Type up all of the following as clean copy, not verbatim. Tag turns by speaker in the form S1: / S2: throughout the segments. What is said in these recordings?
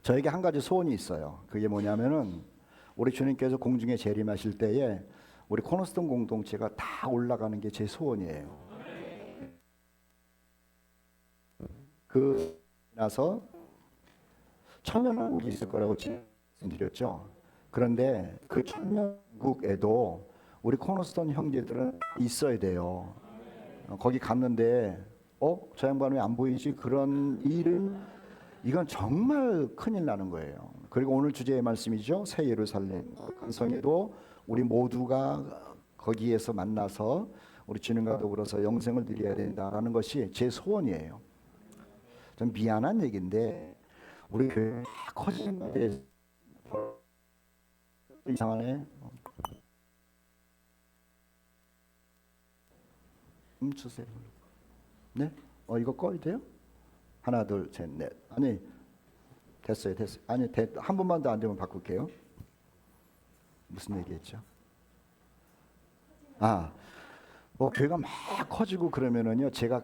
S1: 저에게 한 가지 소원이 있어요. 그게 뭐냐면은 우리 주님께서 공중에 재림하실 때에 우리 코너스톤 공동체가 다 올라가는 게 제 소원이에요. 그 나서 천년왕국이 있을 거라고 말씀드렸죠. 그런데 그 천년국에도 우리 코너스톤 형제들은 있어야 돼요. 거기 갔는데 저 양반 왜 안 보이지? 그런 일은 이건 정말 큰일 나는 거예요. 그리고 오늘 주제의 말씀이죠. 새 예루살렘 성에도 우리 모두가 거기에서 만나서 우리 주님과 더불어서 영생을 드려야 된다라는 것이 제 소원이에요. 좀 미안한 얘기인데 우리 교회 커지는 것에 대해서 이상하네. 주세요. 네? 이거 꺼야 돼요? 하나, 둘, 셋, 넷. 아니, 됐어요. 아니, 한 번만 더 안 되면 바꿀게요. 무슨 얘기했죠? 교회가 막 커지고 그러면은요, 제가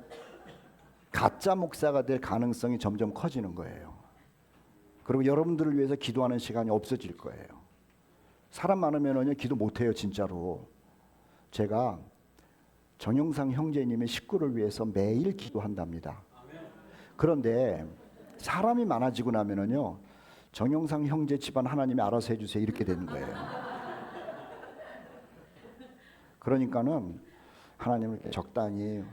S1: 가짜 목사가 될 가능성이 점점 커지는 거예요. 그리고 여러분들을 위해서 기도하는 시간이 없어질 거예요. 사람 많으면은요, 기도 못 해요, 진짜로. 제가 정영상 형제님의 식구를 위해서 매일 기도한답니다. 그런데 사람이 많아지고 나면은요, 정영상 형제 집안 하나님이 알아서 해주세요 이렇게 되는 거예요. 그러니까는 하나님을 적당히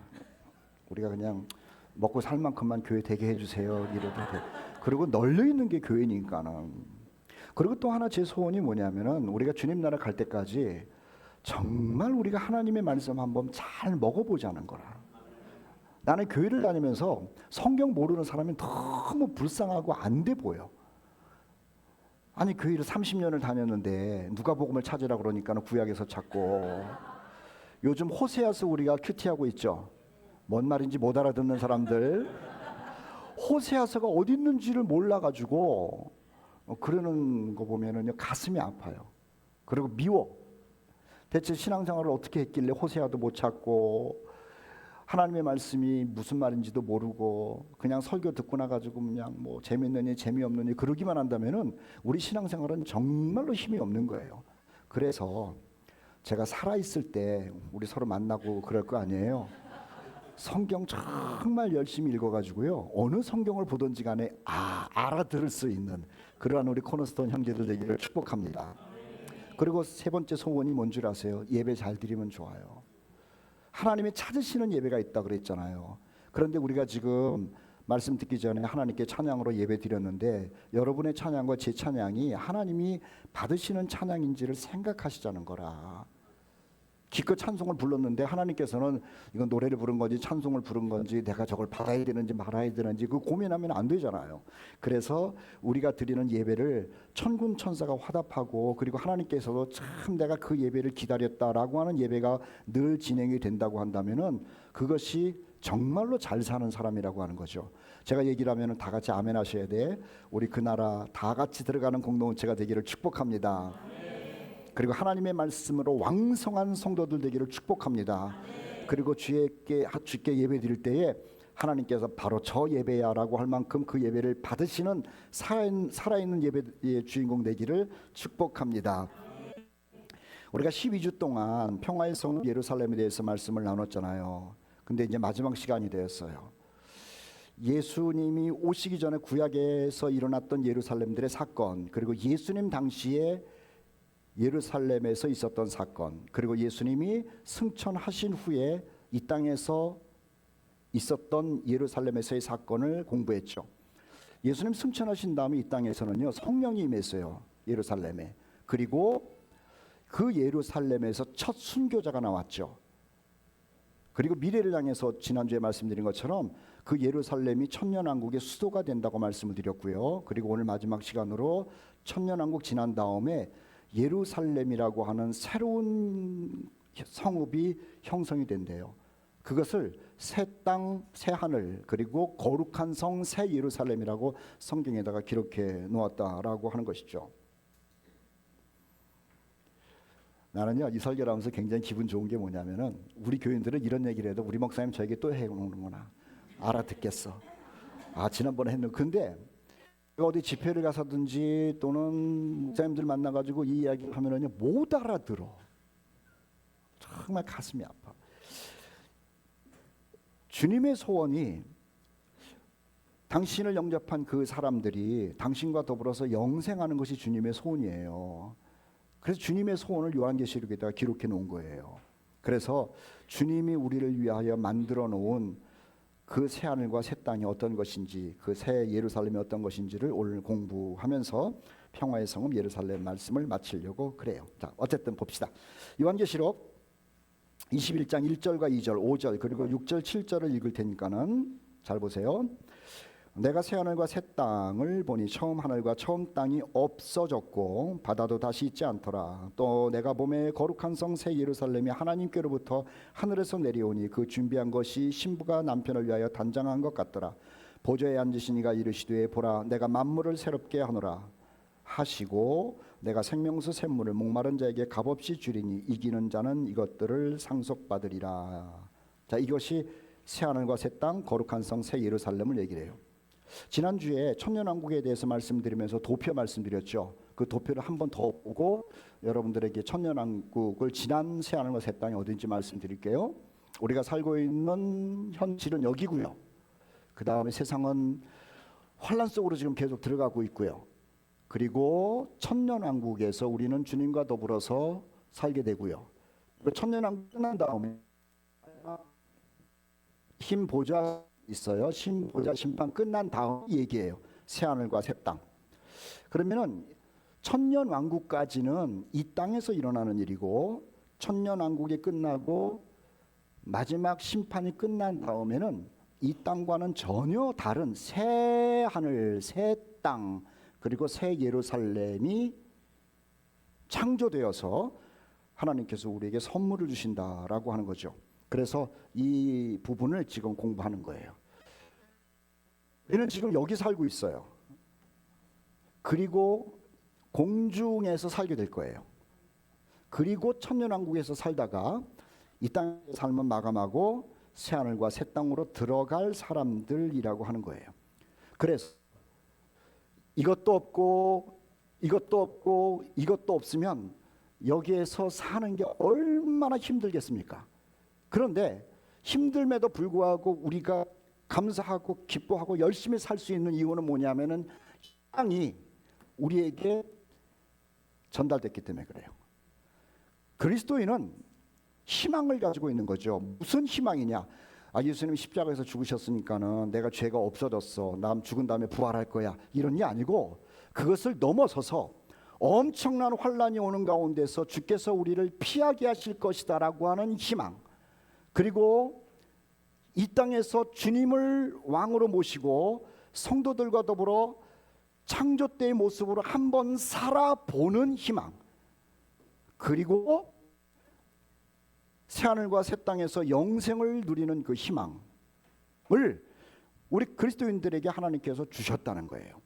S1: 우리가 그냥 먹고 살 만큼만 교회 되게 해주세요 이래도 돼. 그리고 널려 있는 게 교회니까는. 그리고 또 하나 제 소원이 뭐냐면은 우리가 주님 나라 갈 때까지 정말 우리가 하나님의 말씀 한번 잘 먹어보자는 거라. 나는 교회를 다니면서 성경 모르는 사람이 너무 불쌍하고 안 돼 보여. 아니 교회를 30년을 다녔는데 누가복음을 찾으라 그러니까는 구약에서 찾고, 요즘 호세아서 우리가 큐티하고 있죠. 뭔 말인지 못 알아듣는 사람들, 호세아서가 어디 있는지를 몰라가지고 그러는 거 보면은요 가슴이 아파요. 그리고 미워. 대체 신앙생활을 어떻게 했길래 호세아도 못 찾고 하나님의 말씀이 무슨 말인지도 모르고 그냥 설교 듣고 나가지고 그냥 뭐 재밌느니 재미없느니 그러기만 한다면은 우리 신앙생활은 정말로 힘이 없는 거예요. 그래서 제가 살아있을 때 우리 서로 만나고 그럴 거 아니에요. 성경 정말 열심히 읽어가지고요, 어느 성경을 보든지 간에 알아들을 수 있는 그러한 우리 코너스톤 형제들 되기를 축복합니다. 그리고 세 번째 소원이 뭔 줄 아세요? 예배 잘 드리면 좋아요. 하나님이 찾으시는 예배가 있다 그랬잖아요. 그런데 우리가 지금 말씀 듣기 전에 하나님께 찬양으로 예배 드렸는데 여러분의 찬양과 제 찬양이 하나님이 받으시는 찬양인지를 생각하시자는 거라. 기껏 찬송을 불렀는데 하나님께서는 이건 노래를 부른 건지 찬송을 부른 건지 내가 저걸 받아야 되는지 말아야 되는지 그 고민하면 안 되잖아요. 그래서 우리가 드리는 예배를 천군 천사가 화답하고, 그리고 하나님께서도 참 내가 그 예배를 기다렸다라고 하는 예배가 늘 진행이 된다고 한다면은 그것이 정말로 잘 사는 사람이라고 하는 거죠. 제가 얘기를 하면은 다 같이 아멘 하셔야 돼. 우리 그 나라 다 같이 들어가는 공동체가 되기를 축복합니다. 그리고 하나님의 말씀으로 왕성한 성도들 되기를 축복합니다. 그리고 주께 예배 드릴 때에 하나님께서 바로 저 예배야라고 할 만큼 그 예배를 받으시는 살아있는 예배의 주인공 되기를 축복합니다. 우리가 12주 동안 평화의 성 예루살렘에 대해서 말씀을 나눴잖아요. 근데 이제 마지막 시간이 되었어요. 예수님이 오시기 전에 구약에서 일어났던 예루살렘들의 사건, 그리고 예수님 당시에 예루살렘에서 있었던 사건, 그리고 예수님이 승천하신 후에 이 땅에서 있었던 예루살렘에서의 사건을 공부했죠. 예수님 승천하신 다음에 이 땅에서는요 성령이 임했어요, 예루살렘에. 그리고 그 예루살렘에서 첫 순교자가 나왔죠. 그리고 미래를 향해서 지난주에 말씀드린 것처럼 그 예루살렘이 천년왕국의 수도가 된다고 말씀을 드렸고요. 그리고 오늘 마지막 시간으로 천년왕국 지난 다음에 예루살렘이라고 하는 새로운 성읍이 형성이 된대요. 그것을 새 땅, 새 하늘, 그리고 거룩한 성, 새 예루살렘이라고 성경에다가 기록해 놓았다라고 하는 것이죠. 나는요 이 설교를 하면서 굉장히 기분 좋은 게 뭐냐면은 우리 교인들은 이런 얘기를 해도 우리 목사님 저에게 또 해놓는구나, 알아듣겠어. 지난번에 했는데 근데 어디 집회를 가서든지 또는 목사님들 만나가지고 이 이야기를 하면은요 못 알아들어. 정말 가슴이 아파. 주님의 소원이 당신을 영접한 그 사람들이 당신과 더불어서 영생하는 것이 주님의 소원이에요. 그래서 주님의 소원을 요한계시록에다가 기록해 놓은 거예요. 그래서 주님이 우리를 위하여 만들어 놓은 그 새하늘과 새 땅이 어떤 것인지, 그 새 예루살렘이 어떤 것인지를 오늘 공부하면서 평화의 성읍 예루살렘 말씀을 마치려고 그래요. 자, 어쨌든 봅시다. 요한계시록 21장 1절과 2절, 5절 그리고 6절, 7절을 읽을 테니까는 잘 보세요. 내가 새 하늘과 새 땅을 보니 처음 하늘과 처음 땅이 없어졌고 바다도 다시 있지 않더라. 또 내가 보매 거룩한 성 새 예루살렘이 하나님께로부터 하늘에서 내려오니 그 준비한 것이 신부가 남편을 위하여 단장한 것 같더라. 보좌에 앉으신 이가 이르시되 보라 내가 만물을 새롭게 하노라 하시고 내가 생명수 샘물을 목마른 자에게 값없이 주리니 이기는 자는 이것들을 상속받으리라. 자, 이것이 새 하늘과 새 땅 거룩한 성 새 예루살렘을 얘기를 해요. 지난주에 천년왕국에 대해서 말씀드리면서 도표 말씀드렸죠. 그 도표를 한 번 더 보고 여러분들에게 천년왕국을 지난 새 하늘과 새 땅이 어딘지 말씀드릴게요. 우리가 살고 있는 현실은 여기고요. 그 다음에 세상은 환란 속으로 지금 계속 들어가고 있고요. 그리고 천년왕국에서 우리는 주님과 더불어서 살게 되고요. 천년왕국 끝난 다음에 흰 보좌 있어요. 신 보좌 심판 끝난 다음 얘기예요. 새 하늘과 새 땅. 그러면은 천년 왕국까지는 이 땅에서 일어나는 일이고 천년 왕국이 끝나고 마지막 심판이 끝난 다음에는 이 땅과는 전혀 다른 새 하늘, 새 땅 그리고 새 예루살렘이 창조되어서 하나님께서 우리에게 선물을 주신다라고 하는 거죠. 그래서 이 부분을 지금 공부하는 거예요. 우리는 지금 여기 살고 있어요. 그리고 공중에서 살게 될 거예요. 그리고 천년왕국에서 살다가 이 땅의 삶은 마감하고 새하늘과 새 땅으로 들어갈 사람들이라고 하는 거예요. 그래서 이것도 없고 이것도 없고 이것도 없으면 여기에서 사는 게 얼마나 힘들겠습니까? 그런데 힘듦에도 불구하고 우리가 감사하고 기뻐하고 열심히 살 수 있는 이유는 뭐냐면은 땅이 우리에게 전달됐기 때문에 그래요. 그리스도인은 희망을 가지고 있는 거죠. 무슨 희망이냐? 아, 예수님 십자가에서 죽으셨으니까는 내가 죄가 없어졌어. 남 죽은 다음에 부활할 거야. 이런 게 아니고 그것을 넘어서서 엄청난 환란이 오는 가운데서 주께서 우리를 피하게 하실 것이다라고 하는 희망. 그리고 이 땅에서 주님을 왕으로 모시고 성도들과 더불어 창조 때의 모습으로 한번 살아보는 희망. 그리고 새하늘과 새 땅에서 영생을 누리는 그 희망을 우리 그리스도인들에게 하나님께서 주셨다는 거예요.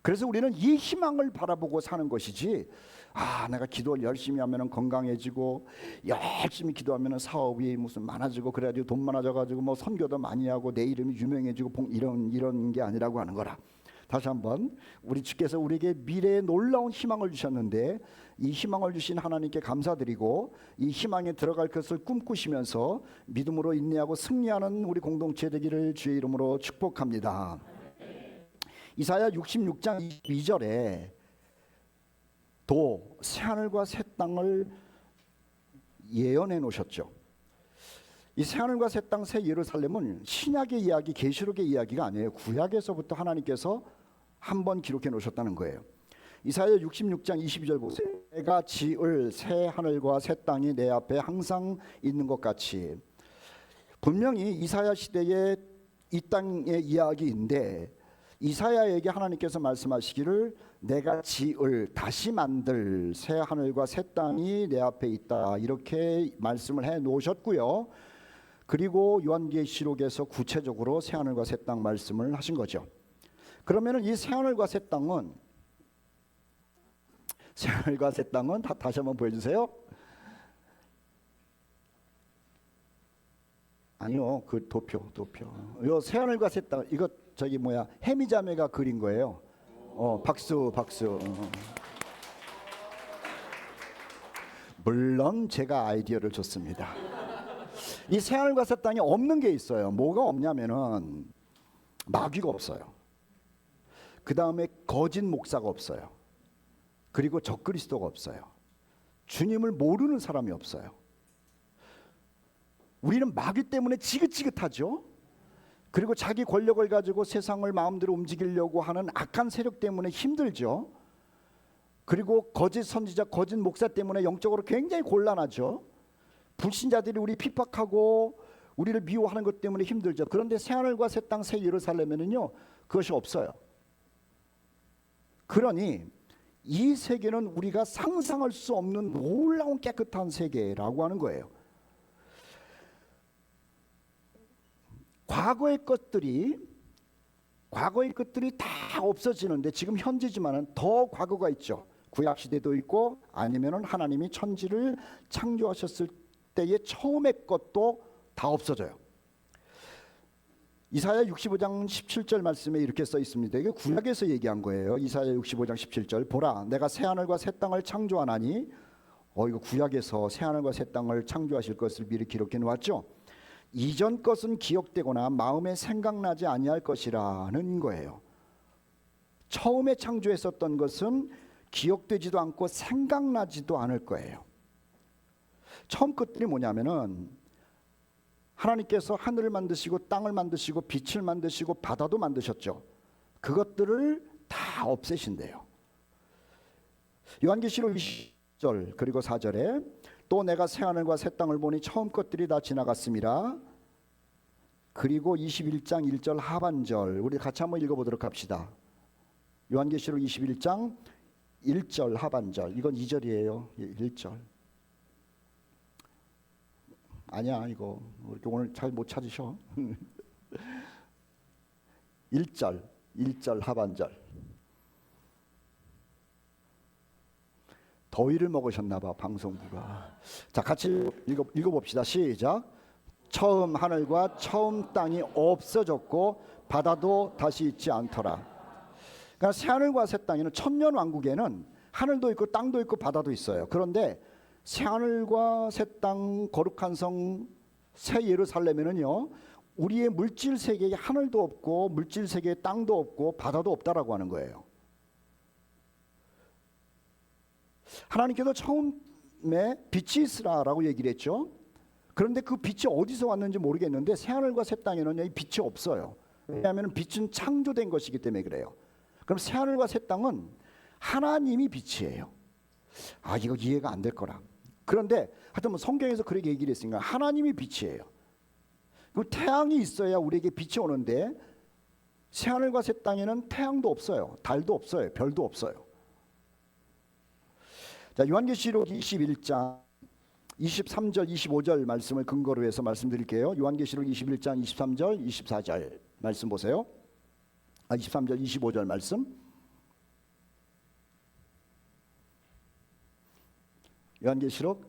S1: 그래서 우리는 이 희망을 바라보고 사는 것이지, 아, 내가 기도를 열심히 하면 건강해지고 열심히 기도하면 사업이 무슨 많아지고 그래가지고 돈 많아져가지고 뭐 선교도 많이 하고 내 이름이 유명해지고 이런 게 아니라고 하는 거라. 다시 한번 우리 주께서 우리에게 미래에 놀라운 희망을 주셨는데 이 희망을 주신 하나님께 감사드리고 이 희망에 들어갈 것을 꿈꾸시면서 믿음으로 인내하고 승리하는 우리 공동체 되기를 주의 이름으로 축복합니다. 이사야 66장 22절에 또 새하늘과 새 땅을 예언해 놓으셨죠. 이 새하늘과 새 땅, 새 예루살렘은 신약의 이야기, 계시록의 이야기가 아니에요. 구약에서부터 하나님께서 한번 기록해 놓으셨다는 거예요. 이사야 66장 22절 보세요. 내가 지을 새 하늘과 새 땅이 내 앞에 항상 있는 것 같이. 분명히 이사야 시대의 이 땅의 이야기인데 이사야에게 하나님께서 말씀하시기를 내가 지을, 다시 만들 새 하늘과 새 땅이 내 앞에 있다, 이렇게 말씀을 해 놓으셨고요. 그리고 요한계시록에서 구체적으로 새 하늘과 새 땅 말씀을 하신 거죠. 그러면은 이 새 하늘과 새 땅은 다시 한번 보여주세요. 아니요, 그 도표. 요 새 하늘과 새 땅, 이거 저기 뭐야, 해미자매가 그린 거예요. 박수, 박수. 물론 제가 아이디어를 줬습니다. 이 새하늘과 새 땅에 없는 게 있어요. 뭐가 없냐면은 마귀가 없어요. 그 다음에 거짓 목사가 없어요. 그리고 적그리스도가 없어요. 주님을 모르는 사람이 없어요. 우리는 마귀 때문에 지긋지긋하죠. 그리고 자기 권력을 가지고 세상을 마음대로 움직이려고 하는 악한 세력 때문에 힘들죠. 그리고 거짓 선지자, 거짓 목사 때문에 영적으로 굉장히 곤란하죠. 불신자들이 우리 핍박하고 우리를 미워하는 것 때문에 힘들죠. 그런데 새하늘과 새 땅, 새 예루살렘에는요 그것이 없어요. 그러니 이 세계는 우리가 상상할 수 없는 놀라운 깨끗한 세계라고 하는 거예요. 과거의 것들이 다 없어지는데 지금 현재지만은 더 과거가 있죠. 구약 시대도 있고 아니면은 하나님이 천지를 창조하셨을 때의 처음의 것도 다 없어져요. 이사야 65장 17절 말씀에 이렇게 써 있습니다. 이게 구약에서 얘기한 거예요. 이사야 65장 17절. 보라, 내가 새 하늘과 새 땅을 창조하나니. 이거 구약에서 새 하늘과 새 땅을 창조하실 것을 미리 기록해 놓았죠. 이전 것은 기억되거나 마음에 생각나지 아니할 것이라는 거예요. 처음에 창조했었던 것은 기억되지도 않고 생각나지도 않을 거예요. 처음 것들이 뭐냐면은 하나님께서 하늘을 만드시고 땅을 만드시고 빛을 만드시고 바다도 만드셨죠. 그것들을 다 없애신대요. 요한계시록 20절 그리고 4절에 또 내가 새하늘과 새 땅을 보니 처음 것들이 다 지나갔습니다. 그리고 21장 1절 하반절 우리 같이 한번 읽어보도록 합시다. 요한계시록 21장 1절 하반절. 이건 2절이에요. 1절. 아니야 이거 이렇게 오늘 잘 못 찾으셔. 1절 하반절. 더위를 먹으셨나 봐 방송부가. 자 같이 읽어봅시다. 시작. 처음 하늘과 처음 땅이 없어졌고 바다도 다시 있지 않더라. 그러니까 새하늘과 새 땅에는 천년왕국에는 하늘도 있고 땅도 있고 바다도 있어요. 그런데 새하늘과 새 땅 거룩한 성 새 예루살렘에는요 우리의 물질 세계에 하늘도 없고 물질 세계에 땅도 없고 바다도 없다라고 하는 거예요. 하나님께서 처음에 빛이 있으라라고 얘기를 했죠. 그런데 그 빛이 어디서 왔는지 모르겠는데 새하늘과 새 땅에는 이 빛이 없어요. 왜냐하면 빛은 창조된 것이기 때문에 그래요. 그럼 새하늘과 새 땅은 하나님이 빛이에요. 이거 이해가 안 될 거라. 그런데 하여튼 뭐 성경에서 그렇게 얘기를 했으니까 하나님이 빛이에요. 그럼 태양이 있어야 우리에게 빛이 오는데 새하늘과 새 땅에는 태양도 없어요. 달도 없어요. 별도 없어요. 자, 요한계시록 21장 23절 25절 말씀을 근거로 해서 말씀드릴게요. 요한계시록 21장 23절 24절 말씀 보세요. 23절 25절 말씀. 요한계시록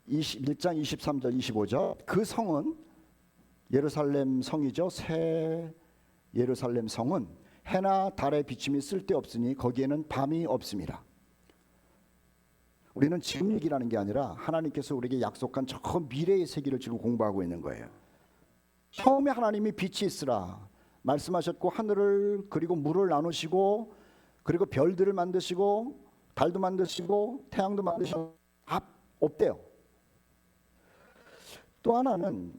S1: 21장 23절 25절. 그 성은 예루살렘 성이죠. 새 예루살렘 성은 해나 달의 비침이 쓸데없으니 거기에는 밤이 없습니다. 우리는 지금 얘기라는 게 아니라 하나님께서 우리에게 약속한 저 미래의 세계를 지금 공부하고 있는 거예요. 처음에 하나님이 빛이 있으라 말씀하셨고 하늘을 그리고 물을 나누시고 그리고 별들을 만드시고 달도 만드시고 태양도 만드시고 없대요. 또 하나는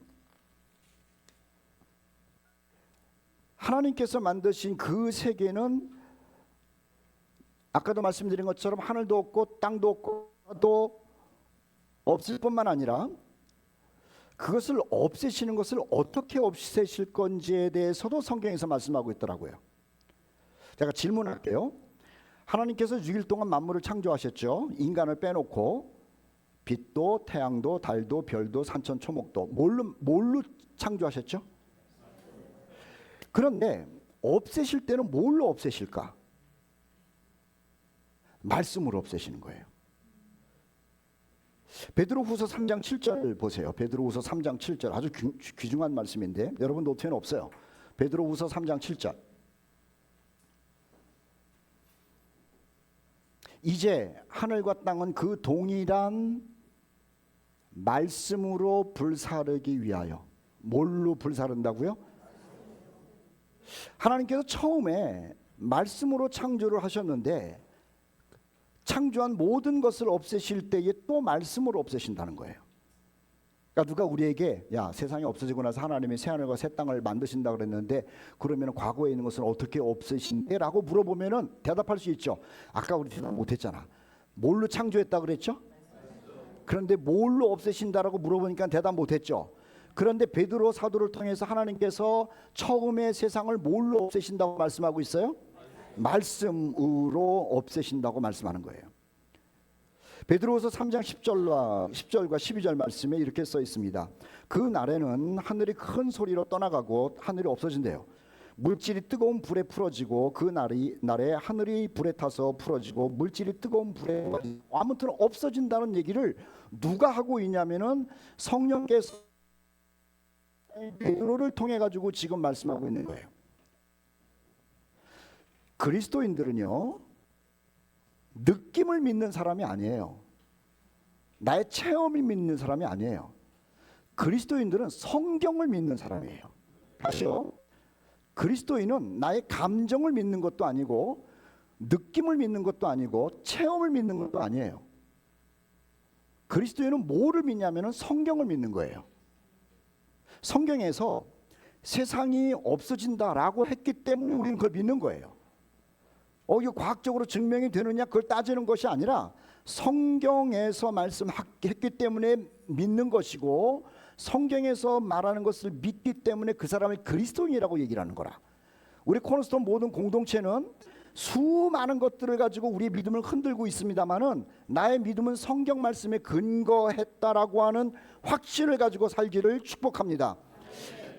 S1: 하나님께서 만드신 그 세계는 아까도 말씀드린 것처럼 하늘도 없고 땅도 없고 또 없을 뿐만 아니라 그것을 없애시는 것을 어떻게 없애실 건지에 대해서도 성경에서 말씀하고 있더라고요. 제가 질문할게요. 하나님께서 6일 동안 만물을 창조하셨죠. 인간을 빼놓고 빛도 태양도 달도 별도 산천 초목도 뭘로 창조하셨죠? 그런데 없애실 때는 뭘로 없애실까? 말씀으로 없애시는 거예요. 베드로후서 3장 7절 보세요. 베드로후서 3장 7절 아주 귀중한 말씀인데 여러분 노트에는 없어요. 베드로후서 3장 7절. 이제 하늘과 땅은 그 동일한 말씀으로 불사르기 위하여. 뭘로 불사른다고요? 하나님께서 처음에 말씀으로 창조를 하셨는데 창조한 모든 것을 없애실 때에 또 말씀으로 없애신다는 거예요. 그러니까 누가 우리에게 야, 세상이 없어지고 나서 하나님이 새하늘과 새 땅을 만드신다 그랬는데 그러면 과거에 있는 것을 어떻게 없애신대? 라고 물어보면 대답할 수 있죠. 아까 우리 대답 못했잖아. 뭘로 창조했다 그랬죠? 그런데 뭘로 없애신다라고 물어보니까 대답 못했죠. 그런데 베드로 사도를 통해서 하나님께서 처음에 세상을 뭘로 없애신다고 말씀하고 있어요? 말씀으로 없애신다고 말씀하는 거예요. 베드로후서 3장 10절과 12절 말씀에 이렇게 써 있습니다. 그 날에는 하늘이 큰 소리로 떠나가고 하늘이 없어진대요. 물질이 뜨거운 불에 풀어지고 그 날에 하늘이 불에 타서 풀어지고 물질이 뜨거운 불에 아무튼 없어진다는 얘기를 누가 하고 있냐면은 성령께서 베드로를 통해 가지고 지금 말씀하고 있는 거예요. 그리스도인들은요, 느낌을 믿는 사람이 아니에요. 나의 체험을 믿는 사람이 아니에요. 그리스도인들은 성경을 믿는 사람이에요. 다시요. 그리스도인은 나의 감정을 믿는 것도 아니고 느낌을 믿는 것도 아니고 체험을 믿는 것도 아니에요. 그리스도인은 뭐를 믿냐면 성경을 믿는 거예요. 성경에서 세상이 없어진다라고 했기 때문에 우리는 그걸 믿는 거예요. 이거 과학적으로 증명이 되느냐 그걸 따지는 것이 아니라 성경에서 말씀했기 때문에 믿는 것이고 성경에서 말하는 것을 믿기 때문에 그 사람을 그리스도인이라고 얘기를 하는 거라. 우리 코너스톤 모든 공동체는 수많은 것들을 가지고 우리의 믿음을 흔들고 있습니다만은 나의 믿음은 성경 말씀에 근거했다라고 하는 확신을 가지고 살기를 축복합니다.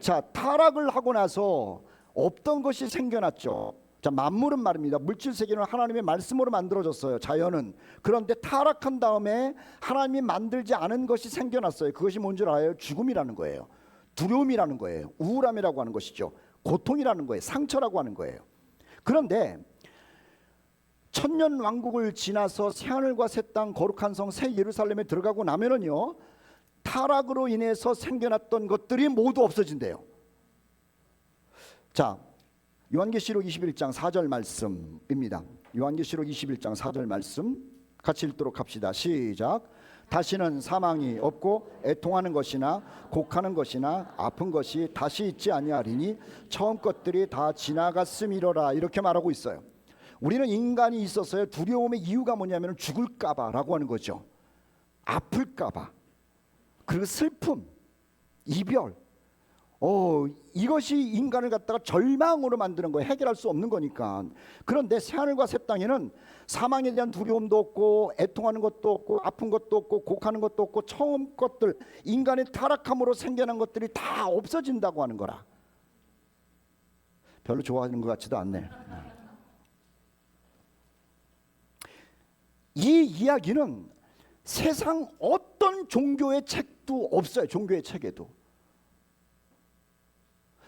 S1: 자, 타락을 하고 나서 없던 것이 생겨났죠. 자, 만물은 말입니다. 물질 세계는 하나님의 말씀으로 만들어졌어요. 자연은. 그런데 타락한 다음에 하나님이 만들지 않은 것이 생겨났어요. 그것이 뭔지 알아요? 죽음이라는 거예요. 두려움이라는 거예요. 우울함이라고 하는 것이죠. 고통이라는 거예요. 상처라고 하는 거예요. 그런데 천년 왕국을 지나서 새하늘과 새 땅 거룩한 성 새 예루살렘에 들어가고 나면은요, 타락으로 인해서 생겨났던 것들이 모두 없어진대요. 자, 요한계시록 21장 4절 말씀입니다. 요한계시록 21장 4절 말씀 같이 읽도록 합시다. 시작. 다시는 사망이 없고 애통하는 것이나 곡하는 것이나 아픈 것이 다시 있지 아니하리니 처음 것들이 다 지나갔음이로라. 이렇게 말하고 있어요. 우리는 인간이 있었어요. 두려움의 이유가 뭐냐면 죽을까봐 라고 하는 거죠. 아플까봐. 그리고 슬픔, 이별, 이것이 인간을 갖다가 절망으로 만드는 거예요. 해결할 수 없는 거니까. 그런데 새하늘과 새 땅에는 사망에 대한 두려움도 없고 애통하는 것도 없고 아픈 것도 없고 곡하는 것도 없고 처음 것들, 인간의 타락함으로 생겨난 것들이 다 없어진다고 하는 거라. 별로 좋아하는 것 같지도 않네. 이 이야기는 세상 어떤 종교의 책도 없어요. 종교의 책에도.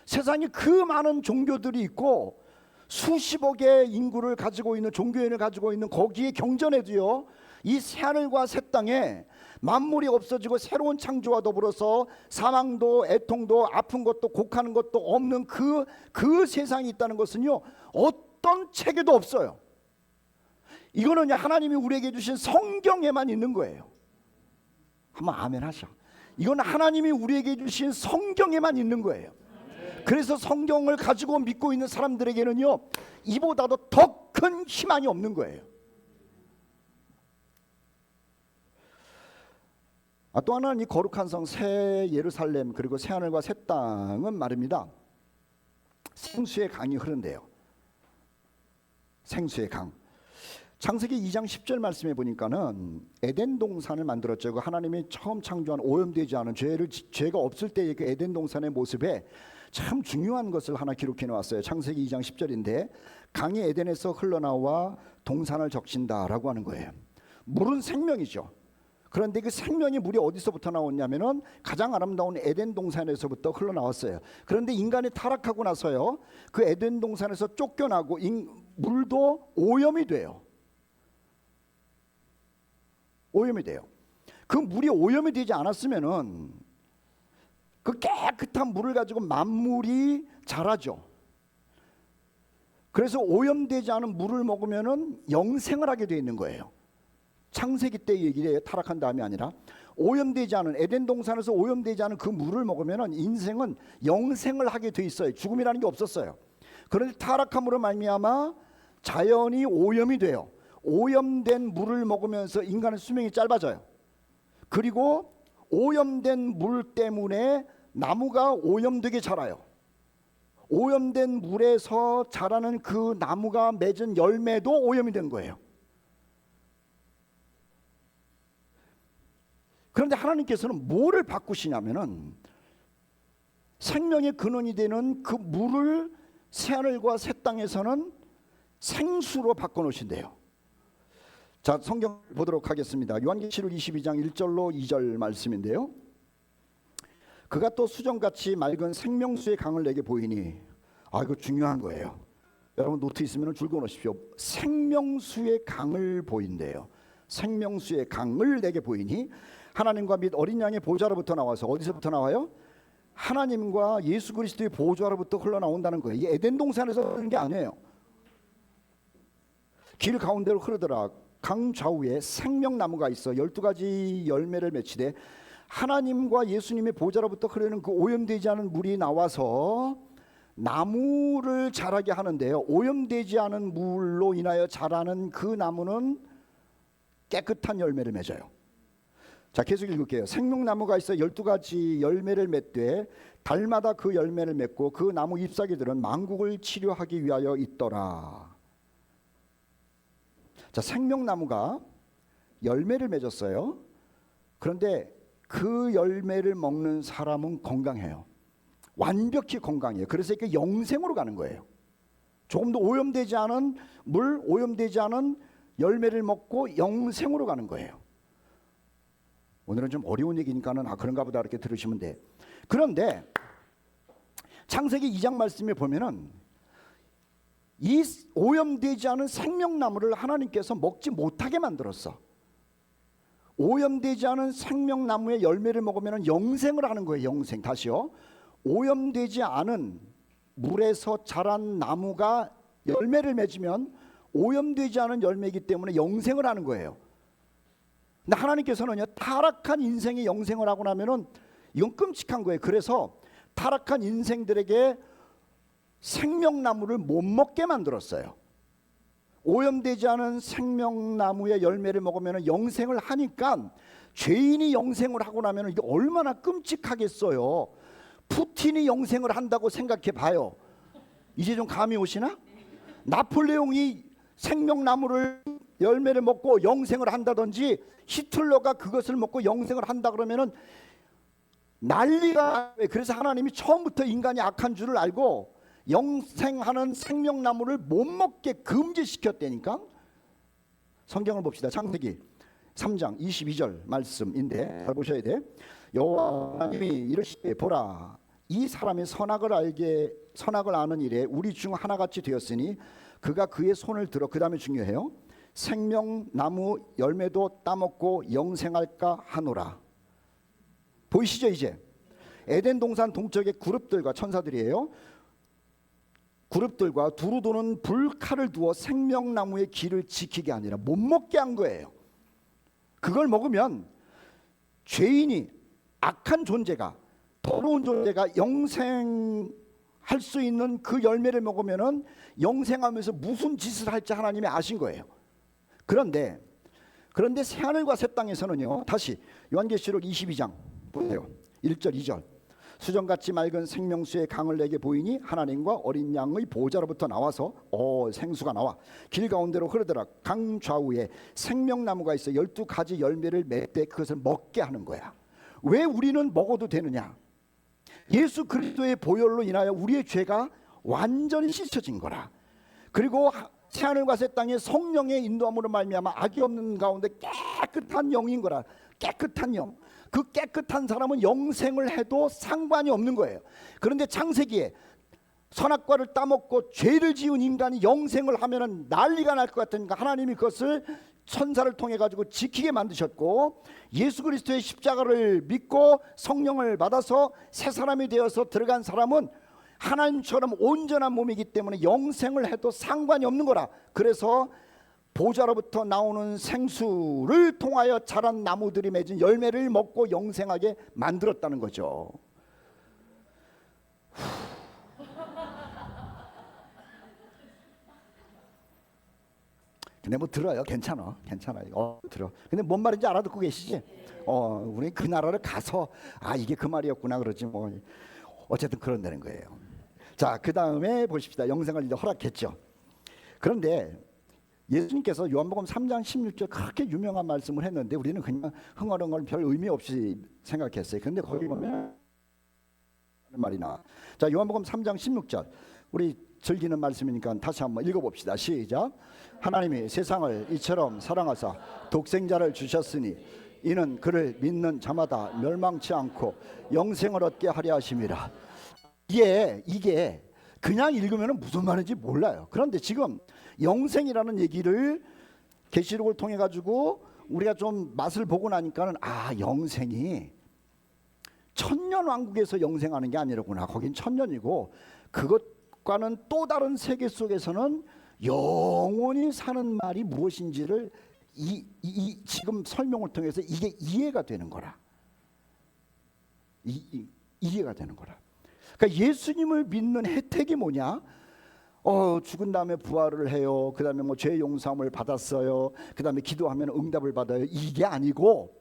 S1: 세상에 그 많은 종교들이 있고 수십억의 인구를 가지고 있는 종교인을 가지고 있는 거기에 경전에도요, 이 새하늘과 새 땅에 만물이 없어지고 새로운 창조와 더불어서 사망도 애통도 아픈 것도 곡하는 것도 없는 그 세상이 있다는 것은요, 어떤 책에도 없어요. 이거는 하나님이 우리에게 주신 성경에만 있는 거예요. 한번 아멘 하셔. 이건 하나님이 우리에게 주신 성경에만 있는 거예요. 그래서 성경을 가지고 믿고 있는 사람들에게는요, 이보다도 더 큰 희망이 없는 거예요. 또 하나는 이 거룩한 성 새 예루살렘 그리고 새 하늘과 새 땅은 말입니다, 생수의 강이 흐른대요. 생수의 강. 창세기 2장 10절 말씀해 보니까는 에덴 동산을 만들었죠. 그 하나님이 처음 창조한 오염되지 않은 죄가 없을 때의 그 에덴 동산의 모습에 참 중요한 것을 하나 기록해 놓았어요. 창세기 2장 10절인데 강이 에덴에서 흘러나와 동산을 적신다라고 하는 거예요. 물은 생명이죠. 그런데 그 생명이 물이 어디서부터 나왔냐면은 가장 아름다운 에덴 동산에서부터 흘러나왔어요. 그런데 인간이 타락하고 나서요, 그 에덴 동산에서 쫓겨나고 물도 오염이 돼요. 오염이 돼요. 그 물이 오염이 되지 않았으면은 그 깨끗한 물을 가지고 만물이 자라죠. 그래서 오염되지 않은 물을 먹으면은 영생을 하게 되어 있는 거예요. 창세기 때 얘기를 타락한 다음이 아니라 오염되지 않은 에덴 동산에서 오염되지 않은 그 물을 먹으면은 인생은 영생을 하게 돼 있어요. 죽음이라는 게 없었어요. 그런데 타락함으로 말미암아 자연이 오염이 돼요. 오염된 물을 먹으면서 인간의 수명이 짧아져요. 그리고 오염된 물 때문에 나무가 오염되게 자라요. 오염된 물에서 자라는 그 나무가 맺은 열매도 오염이 된 거예요. 그런데 하나님께서는 뭐를 바꾸시냐면은 생명의 근원이 되는 그 물을 새하늘과 새 땅에서는 생수로 바꿔놓으신대요. 자, 성경 보도록 하겠습니다. 요한계시록 22장 1절로 2절 말씀인데요. 그가 또 수정같이 맑은 생명수의 강을 내게 보이니, 이거 중요한 거예요. 여러분 노트 있으면 줄거 놓으십시오. 생명수의 강을 보인대요. 생명수의 강을 내게 보이니 하나님과 및 어린 양의 보좌로부터 나와서, 어디서부터 나와요? 하나님과 예수 그리스도의 보좌로부터 흘러나온다는 거예요. 이게 에덴 동산에서 흐르는 게 아니에요. 길 가운데로 흐르더라. 강 좌우에 생명나무가 있어 12가지 열매를 맺히되 하나님과 예수님의 보좌로부터 흐르는 그 오염되지 않은 물이 나와서 나무를 자라게 하는데요. 오염되지 않은 물로 인하여 자라는 그 나무는 깨끗한 열매를 맺어요. 자, 계속 읽을게요. 생명나무가 있어 12가지 열매를 맺되 달마다 그 열매를 맺고 그 나무 잎사귀들은 만국을 치료하기 위하여 있더라. 자, 생명나무가 열매를 맺었어요. 그런데 그 열매를 먹는 사람은 건강해요. 완벽히 건강해요. 그래서 이렇게 영생으로 가는 거예요. 조금 더 오염되지 않은 물, 오염되지 않은 열매를 먹고 영생으로 가는 거예요. 오늘은 좀 어려운 얘기니까는 그런가 보다 이렇게 들으시면 돼. 그런데 창세기 2장 말씀에 보면은 이 오염되지 않은 생명나무를 하나님께서 먹지 못하게 만들었어. 오염되지 않은 생명나무의 열매를 먹으면 영생을 하는 거예요. 영생. 다시요. 오염되지 않은 물에서 자란 나무가 열매를 맺으면 오염되지 않은 열매이기 때문에 영생을 하는 거예요. 근데 하나님께서는요, 타락한 인생이 영생을 하고 나면은 이건 끔찍한 거예요. 그래서 타락한 인생들에게 생명나무를 못 먹게 만들었어요. 오염되지 않은 생명나무의 열매를 먹으면 영생을 하니까 죄인이 영생을 하고 나면 이게 얼마나 끔찍하겠어요. 푸틴이 영생을 한다고 생각해 봐요. 이제 좀 감이 오시나? 나폴레옹이 생명나무를 열매를 먹고 영생을 한다든지 히틀러가 그것을 먹고 영생을 한다 그러면은 난리가. 그래서 하나님이 처음부터 인간이 악한 줄을 알고 영생하는 생명나무를 못 먹게 금지시켰다니까. 성경을 봅시다. 창세기 3장 22절 말씀인데 잘 보셔야 돼. 여호와 하나님이 이르시되 보라, 이 사람이 선악을 아는 일에 우리 중 하나같이 되었으니 그가 그의 손을 들어, 그 다음에 중요해요, 생명나무 열매도 따먹고 영생할까 하노라. 보이시죠? 이제 에덴 동산 동쪽의 그룹들과 천사들이에요. 그룹들과 두루 도는 불칼을 두어 생명나무의 길을 지키게 아니라 못 먹게 한 거예요. 그걸 먹으면 죄인이, 악한 존재가, 더러운 존재가 영생할 수 있는 그 열매를 먹으면은 영생하면서 무슨 짓을 할지 하나님이 아신 거예요. 그런데 새하늘과 새 땅에서는요, 다시 요한계시록 22장 보세요. 1절 2절. 수정같이 맑은 생명수의 강을 내게 보이니 하나님과 어린 양의 보좌로부터 나와서, 생수가 나와 길 가운데로 흐르더라. 강 좌우에 생명나무가 있어 12가지 열매를 맺되 그것을 먹게 하는 거야. 왜 우리는 먹어도 되느냐? 예수 그리스도의 보혈로 인하여 우리의 죄가 완전히 씻어진 거라. 그리고 새하늘과 새 땅에 성령의 인도함으로 말미암아 악이 없는 가운데 깨끗한 영인 거라. 깨끗한 영. 그 깨끗한 사람은 영생을 해도 상관이 없는 거예요. 그런데 창세기에 선악과를 따먹고 죄를 지은 인간이 영생을 하면은 난리가 날 것 같으니까 하나님이 그것을 천사를 통해 가지고 지키게 만드셨고, 예수 그리스도의 십자가를 믿고 성령을 받아서 새 사람이 되어서 들어간 사람은 하나님처럼 온전한 몸이기 때문에 영생을 해도 상관이 없는 거라. 그래서 보좌로부터 나오는 생수를 통하여 자란 나무들이 맺은 열매를 먹고 영생하게 만들었다는 거죠. 근데 뭐 들어요. 괜찮아. 들어. 근데 뭔 말인지 알아듣고 계시지? 우리 그 나라를 가서 이게 그 말이었구나 그러지 뭐. 어쨌든 그런다는 거예요. 자, 그 다음에 보십시다. 영생을 이제 허락했죠. 그런데 예수님께서 요한복음 3장 16절 그렇게 유명한 말씀을 했는데 우리는 그냥 흥얼흥얼 별 의미 없이 생각했어요. 그런데 거기 보면 말이나, 자, 요한복음 3장 16절 우리 즐기는 말씀이니까 다시 한번 읽어봅시다. 시작. 하나님이 세상을 이처럼 사랑하사 독생자를 주셨으니 이는 그를 믿는 자마다 멸망치 않고 영생을 얻게 하려 하심이라. 이게 그냥 읽으면 무슨 말인지 몰라요. 그런데 지금 영생이라는 얘기를 계시록을 통해 가지고 우리가 좀 맛을 보고 나니까는 영생이 천년왕국에서 영생하는 게 아니라구나. 거긴 천년이고 그것과는 또 다른 세계 속에서는 영원히 사는 말이 무엇인지를 이 지금 설명을 통해서 이게 이해가 되는 거라. 이해가 되는 거라. 그러니까 예수님을 믿는 혜택이 뭐냐? 죽은 다음에 부활을 해요. 그 다음에 뭐 죄 용서함을 받았어요. 그 다음에 기도하면 응답을 받아요. 이게 아니고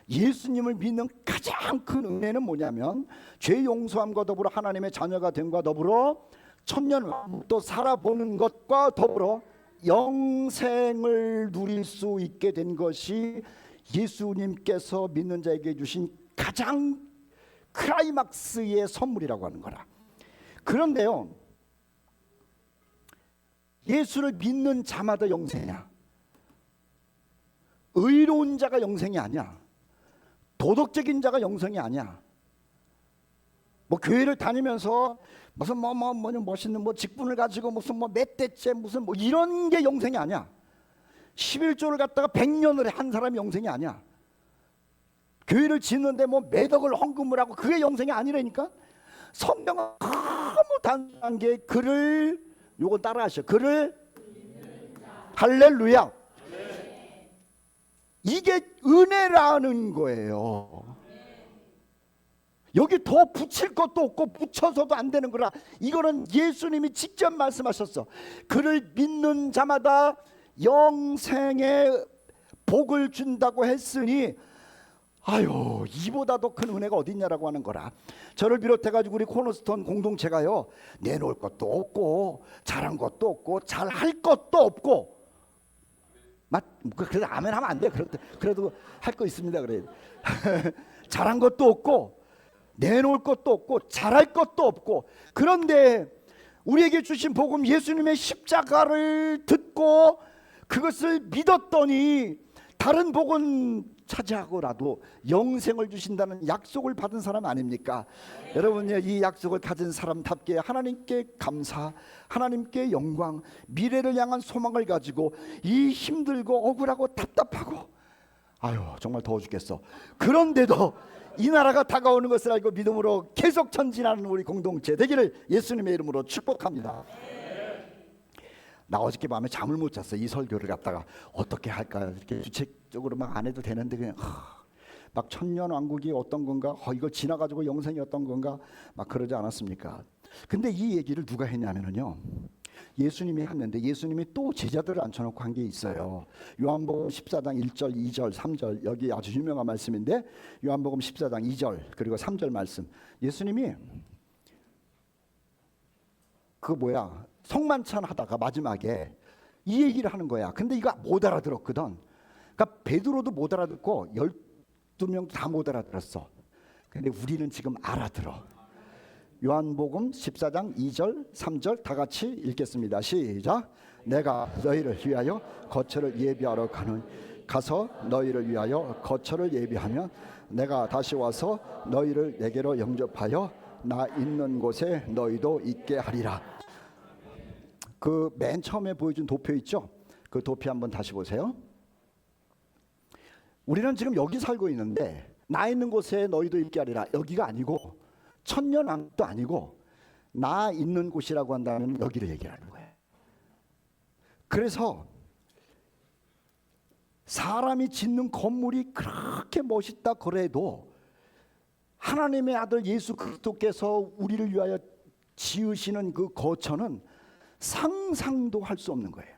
S1: 예수님을 믿는 가장 큰 은혜는 뭐냐면 죄 용서함과 더불어 하나님의 자녀가 됨과 더불어 천년 또 살아보는 것과 더불어 영생을 누릴 수 있게 된 것이 예수님께서 믿는 자에게 주신 가장 클라이막스의 선물이라고 하는 거라. 그런데요, 예수를 믿는 자마다 영생이야. 의로운 자가 영생이 아니야. 도덕적인 자가 영생이 아니야. 뭐 교회를 다니면서 무슨 멋있는 직분을 가지고 무슨 몇 대째 무슨 이런 게 영생이 아니야. 11조를 갖다가 100년을 한 사람이 영생이 아니야. 교회를 짓는데 매덕을 헌금을 하고 그게 영생이 아니라니까. 성경은 너무 단순한 게 그를 요거 따라하셔. 그를 할렐루야. 이게 은혜라는 거예요. 여기 더 붙일 것도 없고 붙여서도 안 되는 거라. 이거는 예수님이 직접 말씀하셨어. 그를 믿는 자마다 영생의 복을 준다고 했으니 이보다 더 큰 은혜가 어딨냐라고 하는 거라. 저를 비롯해가지고 우리 코너스톤 공동체가요, 내놓을 것도 없고 잘한 것도 없고 잘할 것도 없고, 그래도 아멘 하면 안 돼. 그래도 할 거 있습니다. 그래. 잘한 것도 없고 내놓을 것도 없고 잘할 것도 없고, 그런데 우리에게 주신 복음 예수님의 십자가를 듣고 그것을 믿었더니 다른 복은 차지하고라도 영생을 주신다는 약속을 받은 사람 아닙니까? 여러분, 이 약속을 가진 사람답게 하나님께 감사, 하나님께 영광, 미래를 향한 소망을 가지고 이 힘들고 억울하고 답답하고 정말 더워 죽겠어. 그런데도 이 나라가 다가오는 것을 알고 믿음으로 계속 전진하는 우리 공동체 되기를 예수님의 이름으로 축복합니다. 나 어저께 밤에 잠을 못 잤어. 이 설교를 갖다가 어떻게 할까 이렇게 주책적으로 막 안 해도 되는데 그냥 막 천년왕국이 어떤 건가, 이거 지나가지고 영생이 어떤 건가 막 그러지 않았습니까? 근데 이 얘기를 누가 했냐면요, 예수님이 했는데 예수님이 또 제자들을 앉혀놓고 한 게 있어요. 요한복음 14장 1절 2절 3절 여기 아주 유명한 말씀인데, 요한복음 14장 2절 그리고 3절 말씀, 예수님이 성만찬 하다가 마지막에 이 얘기를 하는 거야. 근데 이거 못 알아들었거든. 그러니까 베드로도 못 알아듣고 12명 다 못 알아들었어. 근데 우리는 지금 알아들어. 요한복음 14장 2절 3절 다 같이 읽겠습니다. 시작. 내가 너희를 위하여 거처를 예비하러 가서 너희를 위하여 거처를 예비하면 내가 다시 와서 너희를 내게로 영접하여 나 있는 곳에 너희도 있게 하리라. 그 맨 처음에 보여준 도표 있죠? 그 도표 한번 다시 보세요. 우리는 지금 여기 살고 있는데 나 있는 곳에 너희도 있게 하리라. 여기가 아니고 천년왕국도 아니고 나 있는 곳이라고 한다면 여기를 얘기하는 거예요. 그래서 사람이 짓는 건물이 그렇게 멋있다 그래도 하나님의 아들 예수 그리스도께서 우리를 위하여 지으시는 그 거처는 상상도 할 수 없는 거예요.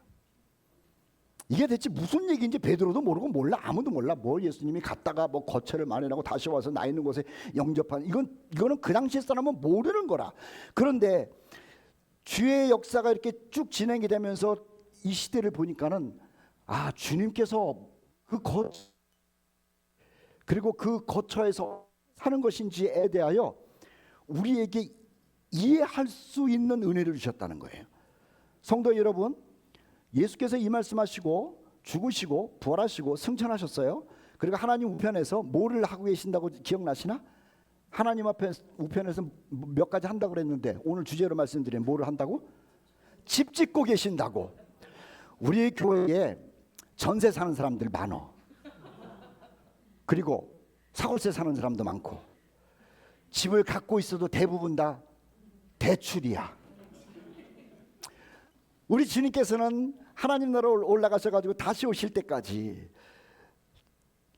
S1: 이게 대체 무슨 얘기인지 베드로도 모르고 몰라. 아무도 몰라. 뭐 예수님이 갔다가 뭐 거처를 마련하고 다시 와서 나 있는 곳에 영접하는, 이거는 그 당시 사람은 모르는 거라. 그런데 주의 역사가 이렇게 쭉 진행이 되면서 이 시대를 보니까는 주님께서 그리고 그 거처에서 사는 것인지에 대하여 우리에게 이해할 수 있는 은혜를 주셨다는 거예요. 성도 여러분, 예수께서 이 말씀하시고 죽으시고 부활하시고 승천하셨어요. 그리고 하나님 우편에서 뭐를 하고 계신다고 기억나시나? 하나님 앞에 우편에서 몇 가지 한다고 그랬는데 오늘 주제로 말씀드리면 뭐를 한다고? 집 짓고 계신다고. 우리 교회에 전세 사는 사람들 많어. 그리고 사골세 사는 사람도 많고 집을 갖고 있어도 대부분 다 대출이야. 우리 주님께서는 하나님 나라로 올라가셔가지고 다시 오실 때까지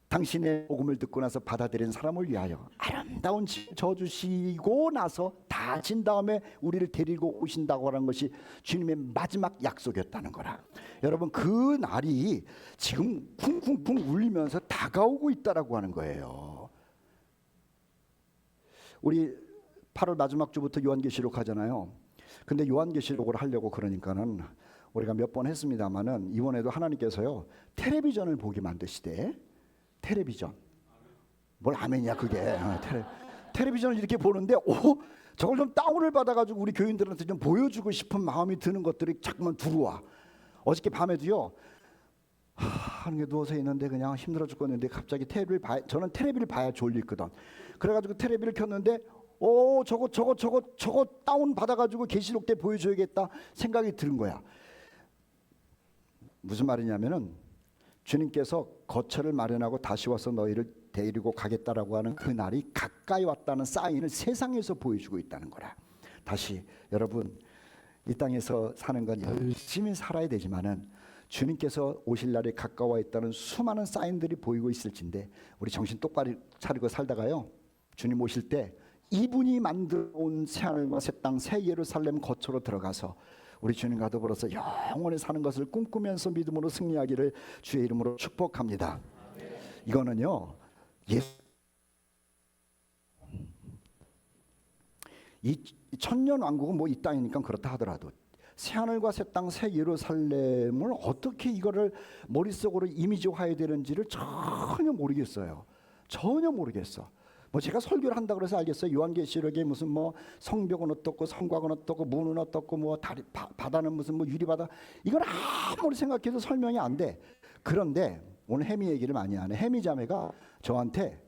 S1: 당신의 복음을 듣고 나서 받아들인 사람을 위하여 아름다운 집 져주시고 나서 다 진 다음에 우리를 데리고 오신다고 하는 것이 주님의 마지막 약속이었다는 거라. 여러분, 그 날이 지금 쿵쿵쿵 울리면서 다가오고 있다라고 하는 거예요. 우리 8월 마지막 주부터 요한계시록 하잖아요. 근데 요한계시록을 하려고 그러니까는 우리가 몇 번 했습니다마는 이번에도 하나님께서요 텔레비전을 보게 만드시대. 텔레비전. 뭘 아멘이야 그게. 텔레비전을 이렇게 보는데 저걸 좀 다운을 받아가지고 우리 교인들한테 좀 보여주고 싶은 마음이 드는 것들이 자꾸만 들어와. 어저께 밤에도요 하는 게 누워서 있는데 그냥 힘들어 죽겠는데 갑자기 저는 텔레비를 봐야 졸리거든. 그래가지고 텔레비를 켰는데 저거 다운 받아가지고 계시록 때 보여줘야겠다 생각이 드는 거야. 무슨 말이냐면은 주님께서 거처를 마련하고 다시 와서 너희를 데리고 가겠다라고 하는 그 날이 가까이 왔다는 사인을 세상에서 보여주고 있다는 거라. 다시 여러분, 이 땅에서 사는 건 열심히 살아야 되지만은 주님께서 오실 날이 가까워 있다는 수많은 사인들이 보이고 있을진데 우리 정신 똑바로 차리고 살다가요 주님 오실 때 이분이 만들어 온 새하늘과 새 땅 새 예루살렘 거처로 들어가서 우리 주님과 더불어서 영원히 사는 것을 꿈꾸면서 믿음으로 승리하기를 주의 이름으로 축복합니다. 이거는요 이 천년 왕국은 뭐 이 땅이니까 그렇다 하더라도 새하늘과 새 땅 새 예루살렘을 어떻게 이거를 머릿속으로 이미지화해야 되는지를 전혀 모르겠어요. 전혀 모르겠어. 뭐 제가 설교를 한다 그래서 알겠어요. 요한계시록에 무슨 뭐 성벽은 어떻고 성곽은 어떻고 문은 어떻고 뭐 바다는 무슨 뭐 유리바다, 이건 아무리 생각해도 설명이 안 돼. 그런데 오늘 해미 얘기를 많이 하네. 해미 자매가 저한테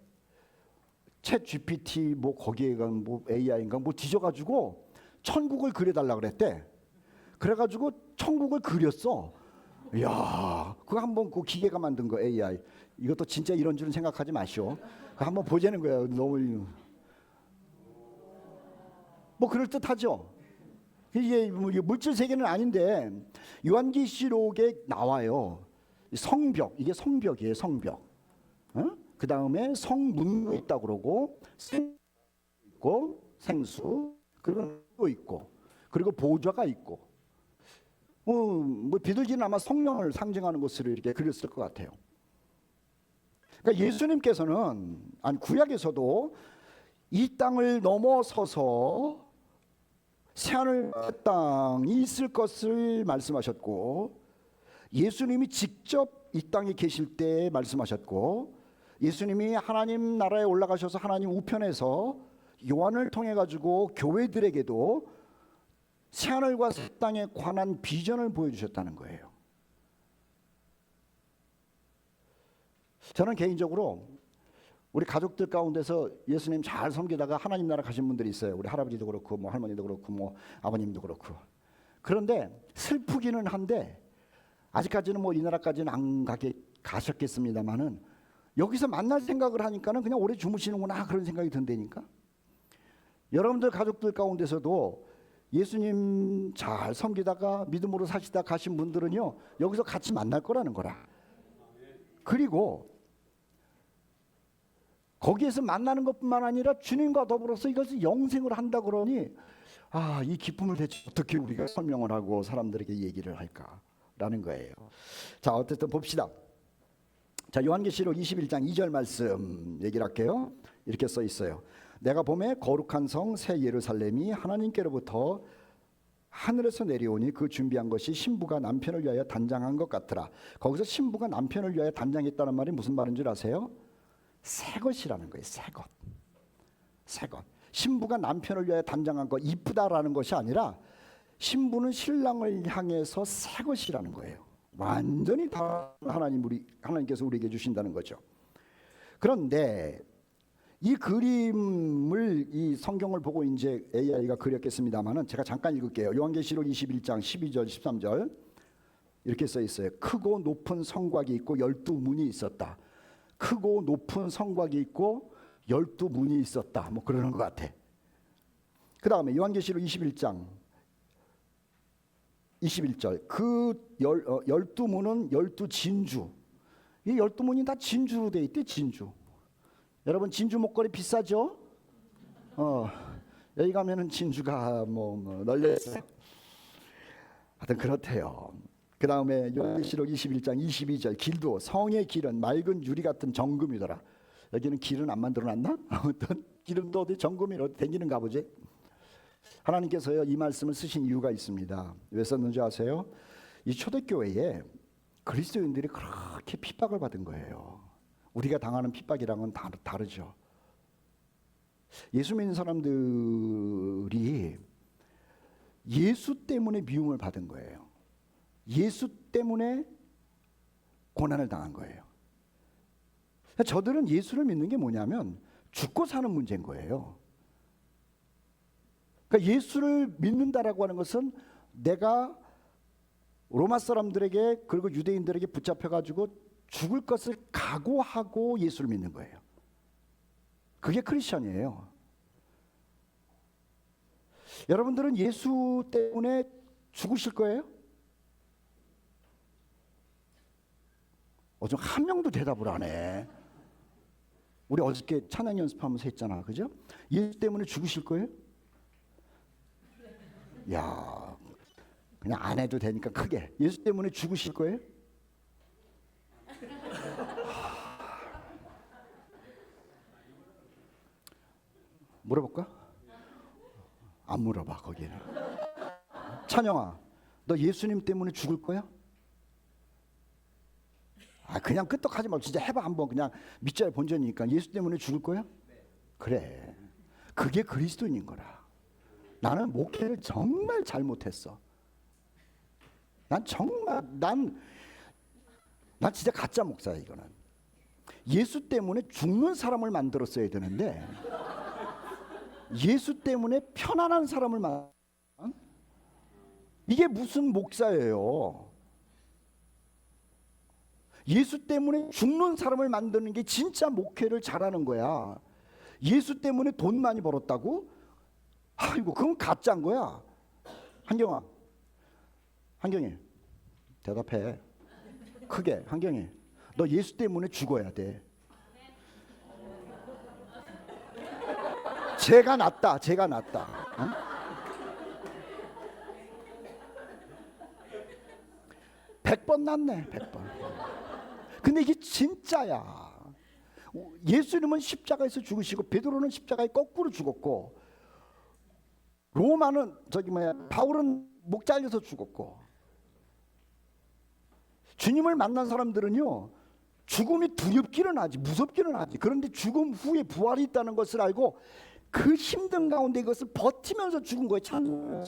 S1: 챗 GPT 뭐 거기에가 뭐 AI인가 뭐 뒤져가지고 천국을 그려달라 그랬대. 그래가지고 천국을 그렸어. 이야, 그거 한번 그 기계가 만든 거 AI. 이것도 진짜 이런 줄은 생각하지 마시오. 그거 한번 보자는 거야. 너무 뭐 그럴 듯하죠. 이게 뭐 물질 세계는 아닌데 요한계시록에 나와요. 성벽, 이게 성벽이에요. 성벽. 그 다음에 성문도 있다 그러고 생 있고 생수 그리고 있고 그리고 보좌가 있고 뭐 비둘기는 아마 성령을 상징하는 것으로 이렇게 그렸을 것 같아요. 그러니까 예수님께서는 구약에서도 이 땅을 넘어서서 새하늘 땅이 있을 것을 말씀하셨고 예수님이 직접 이 땅에 계실 때 말씀하셨고 예수님이 하나님 나라에 올라가셔서 하나님 우편에서 요한을 통해 가지고 교회들에게도 새하늘과 새 땅에 관한 비전을 보여주셨다는 거예요. 저는 개인적으로 우리 가족들 가운데서 예수님 잘 섬기다가 하나님 나라 가신 분들이 있어요. 우리 할아버지도 그렇고 뭐 할머니도 그렇고 뭐 아버님도 그렇고. 그런데 슬프기는 한데 아직까지는 뭐 이 나라까지는 안 가셨겠습니다만은 여기서 만날 생각을 하니까는 그냥 오래 주무시는구나 그런 생각이 든다니까. 여러분들 가족들 가운데서도 예수님 잘 섬기다가 믿음으로 사시다 가신 분들은요, 여기서 같이 만날 거라는 거라. 그리고 거기에서 만나는 것뿐만 아니라 주님과 더불어서 이것을 영생을 한다 그러니 이 기쁨을 대체 어떻게 우리가 설명을 하고 사람들에게 얘기를 할까라는 거예요. 자, 어쨌든 봅시다. 자, 요한계시록 21장 2절 말씀 얘기를 할게요. 이렇게 써 있어요. 내가 보매 거룩한 성 새 예루살렘이 하나님께로부터 하늘에서 내려오니 그 준비한 것이 신부가 남편을 위하여 단장한 것 같더라. 거기서 신부가 남편을 위하여 단장했다는 말이 무슨 말인 줄 아세요? 새 것이라는 거예요. 새 것. 새 것. 신부가 남편을 위하여 단장한 것, 이쁘다라는 것이 아니라 신부는 신랑을 향해서 새 것이라는 거예요. 완전히 다 하나님께서 우리에게 주신다는 거죠. 그런데 이 그림을, 이 성경을 보고 이제 AI가 그렸겠습니다만은 제가 잠깐 읽을게요. 요한계시록 21장 12절 13절 이렇게 써 있어요. 크고 높은 성곽이 있고 12문이 있었다. 크고 높은 성곽이 있고 12문이 있었다. 뭐 그러는 것 같아. 그 다음에 요한계시록 21장 21절 그 12문은 12진주. 이 12문이 다 진주로 돼 있대. 진주. 여러분 진주 목걸이 비싸죠? 여기 가면은 진주가 널려 있어요. 하여튼 그렇대요. 그 다음에 요한계시록 21장 22절 길도 성의 길은 맑은 유리 같은 정금이더라. 여기는 길은 안 만들어놨나? 아무튼 기름도 어디 정금이 어디 댕기는가 보지. 하나님께서요 이 말씀을 쓰신 이유가 있습니다. 왜 썼는지 아세요? 이 초대교회에 그리스도인들이 그렇게 핍박을 받은 거예요. 우리가 당하는 핍박이랑은 다르죠. 예수 믿는 사람들이 예수 때문에 미움을 받은 거예요. 예수 때문에 고난을 당한 거예요. 저들은 예수를 믿는 게 뭐냐면 죽고 사는 문제인 거예요. 그러니까 예수를 믿는다라고 하는 것은 내가 로마 사람들에게 그리고 유대인들에게 붙잡혀가지고 죽을 것을 각오하고 예수를 믿는 거예요. 그게 크리스천이에요. 여러분들은 예수 때문에 죽으실 거예요? 좀 한 명도 대답을 안 해. 우리 어저께 찬양 연습하면서 했잖아, 그죠? 예수 때문에 죽으실 거예요? 야, 그냥 안 해도 되니까 크게. 예수 때문에 죽으실 거예요? 물어볼까? 안 물어봐 거기는. 찬영아, 너 예수님 때문에 죽을 거야? 그냥 끄떡하지 말고 진짜 해봐 한번. 그냥 밑자리 본전이니까. 예수 때문에 죽을 거야? 그래, 그게 그리스도인인 거라. 나는 목회를 정말 잘못했어. 난 진짜 가짜 목사야. 이거는 예수 때문에 죽는 사람을 만들었어야 되는데 예수 때문에 편안한 사람을 이게 무슨 목사예요? 예수 때문에 죽는 사람을 만드는 게 진짜 목회를 잘하는 거야. 예수 때문에 돈 많이 벌었다고? 아이고, 그건 가짜인 거야. 한경이 대답해. 크게. 한경이, 너 예수 때문에 죽어야 돼. 제가 낫다. 어? 100번 낫네. 100번. 근데 이게 진짜야. 예수님은 십자가에서 죽으시고 베드로는 십자가에 거꾸로 죽었고 로마는 바울은 목 잘려서 죽었고 주님을 만난 사람들은요 죽음이 두렵기는 하지 무섭기는 하지. 그런데 죽음 후에 부활이 있다는 것을 알고 그 힘든 가운데 이것을 버티면서 죽은 거예요. 참.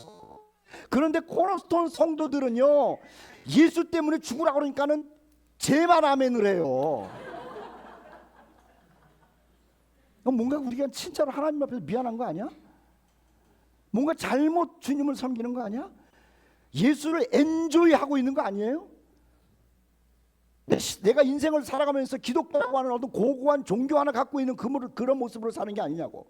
S1: 그런데 코너스톤 성도들은요 예수 때문에 죽으라고 그러니까는 제발 아멘을 해요. 뭔가 우리가 진짜로 하나님 앞에서 미안한 거 아니야? 뭔가 잘못 주님을 섬기는 거 아니야? 예수를 엔조이하고 있는 거 아니에요? 내가 인생을 살아가면서 기독교라고 하는 어떤 고고한 종교 하나 갖고 있는 그런 모습으로 사는 게 아니냐고.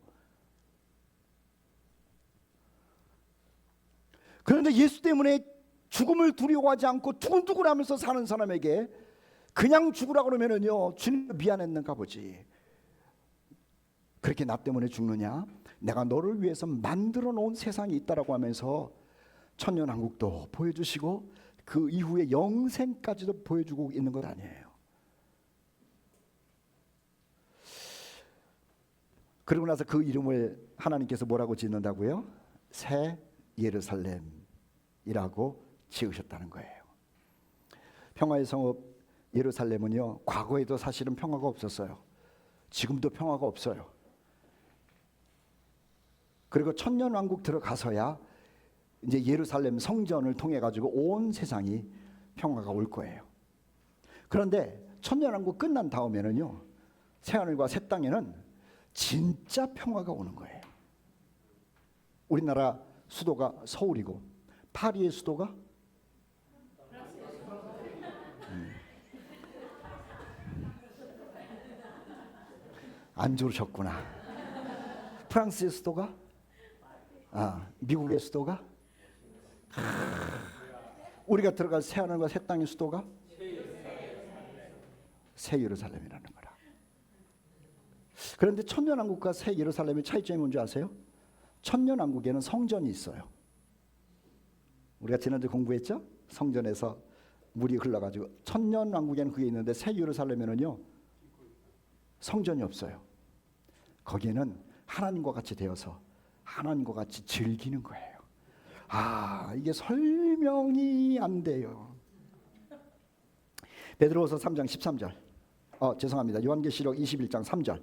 S1: 그런데 예수 때문에 죽음을 두려워하지 않고 두근두근하면서 사는 사람에게 그냥 죽으라고 그러면은요, 주님 미안했는가 보지. 그렇게 나 때문에 죽느냐? 내가 너를 위해서 만들어 놓은 세상이 있다라고 하면서 천년왕국도 보여주시고 그 이후에 영생까지도 보여주고 있는 것 아니에요. 그러고 나서 그 이름을 하나님께서 뭐라고 짓는다고요? 새 예루살렘이라고 지으셨다는 거예요. 평화의 성읍 예루살렘은요, 과거에도 사실은 평화가 없었어요. 지금도 평화가 없어요. 그리고 천년왕국 들어가서야 이제 예루살렘 성전을 통해 가지고 온 세상이 평화가 올 거예요. 그런데 천년왕국 끝난 다음에는요, 새하늘과 새 땅에는 진짜 평화가 오는 거예요. 우리나라 수도가 서울이고 파리의 수도가 안 들으셨구나. 프랑스의 수도가 미국의 수도가 우리가 들어갈 새하늘과 새 땅의 수도가 새 예루살렘이라는 거라. 그런데 천년왕국과 새 예루살렘의 차이점이 뭔지 아세요? 천년왕국에는 성전이 있어요. 우리가 지난주 공부했죠? 성전에서 물이 흘러가지고. 천년왕국에는 그게 있는데 새 예루살렘에는요, 성전이 없어요. 거기에는 하나님과 같이 되어서 하나님과 같이 즐기는 거예요. 이게 설명이 안 돼요. 베드로후서 3장 13절. 죄송합니다. 요한계시록 21장 3절.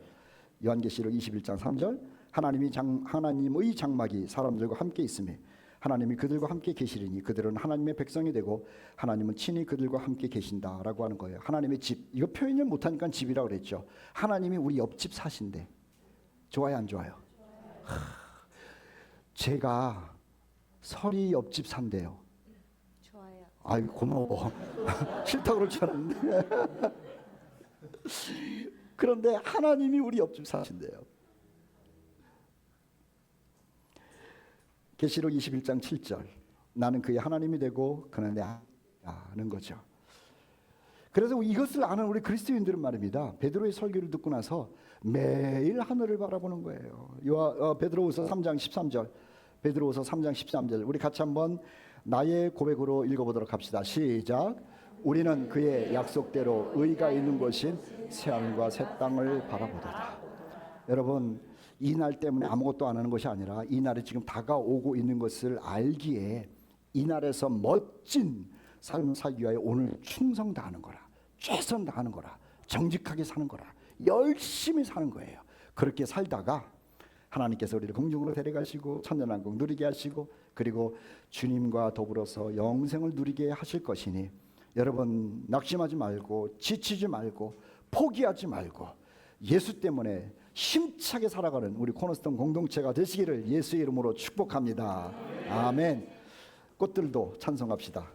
S1: 요한계시록 21장 3절. 하나님의 장막이 사람들과 함께 있으며 하나님이 그들과 함께 계시리니 그들은 하나님의 백성이 되고 하나님은 친히 그들과 함께 계신다라고 하는 거예요. 하나님의 집. 이거 표현을 못하니까 집이라고 그랬죠. 하나님이 우리 옆집 사신대. 좋아요, 안 좋아요? 제가 설이 옆집 산대요.
S2: 좋아요.
S1: 아이, 고마워. 싫다고 그럴 줄 알았는데. 그런데 하나님이 우리 옆집 사신대요. 계시록 21장 7절. 나는 그의 하나님이 되고 그는 내 아는 거죠. 그래서 이것을 아는 우리 그리스도인들은 말입니다, 베드로의 설교를 듣고 나서 매일 하늘을 바라보는 거예요. 베드로후서 3장 13절. 베드로후서 3장 13절. 우리 같이 한번 나의 고백으로 읽어보도록 합시다. 시작. 우리는 그의 약속대로 의가 있는 곳인 새하늘과 새 땅을 바라보도다. 여러분, 이 날 때문에 아무것도 안 하는 것이 아니라 이 날이 지금 다가오고 있는 것을 알기에 이 날에서 멋진 삶을 살기 위하여 오늘 충성 다하는 거라, 최선 다하는 거라, 정직하게 사는 거라, 열심히 사는 거예요. 그렇게 살다가 하나님께서 우리를 공중으로 데려가시고 천년왕국 누리게 하시고 그리고 주님과 더불어서 영생을 누리게 하실 것이니 여러분, 낙심하지 말고 지치지 말고 포기하지 말고 예수 때문에 힘차게 살아가는 우리 코너스톤 공동체가 되시기를 예수의 이름으로 축복합니다. 아멘. 꽃들도 찬송합시다.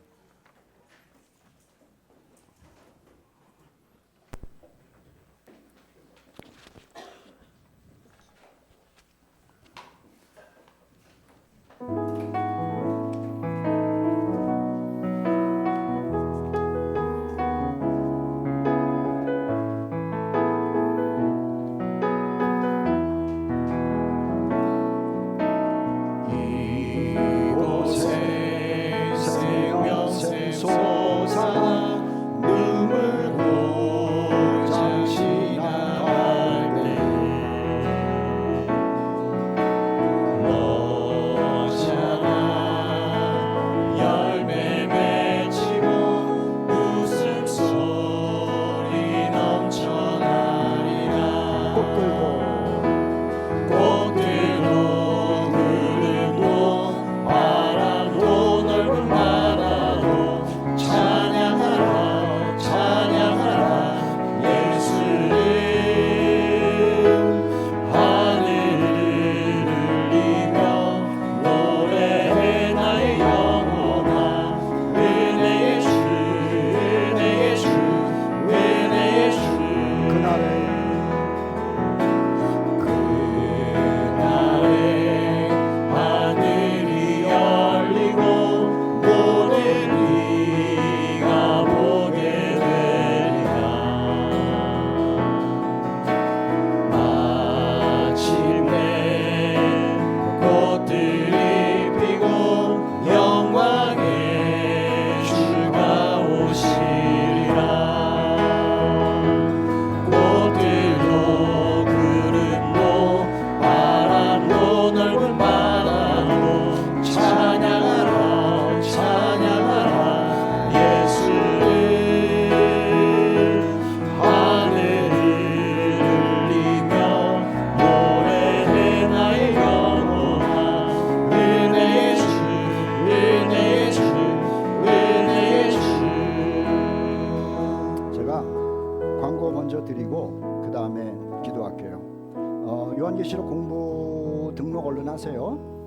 S3: 이곳에 생명
S1: 광고 먼저 드리고 그 다음에 기도할게요. 요한계시록 공부 등록 얼른 하세요.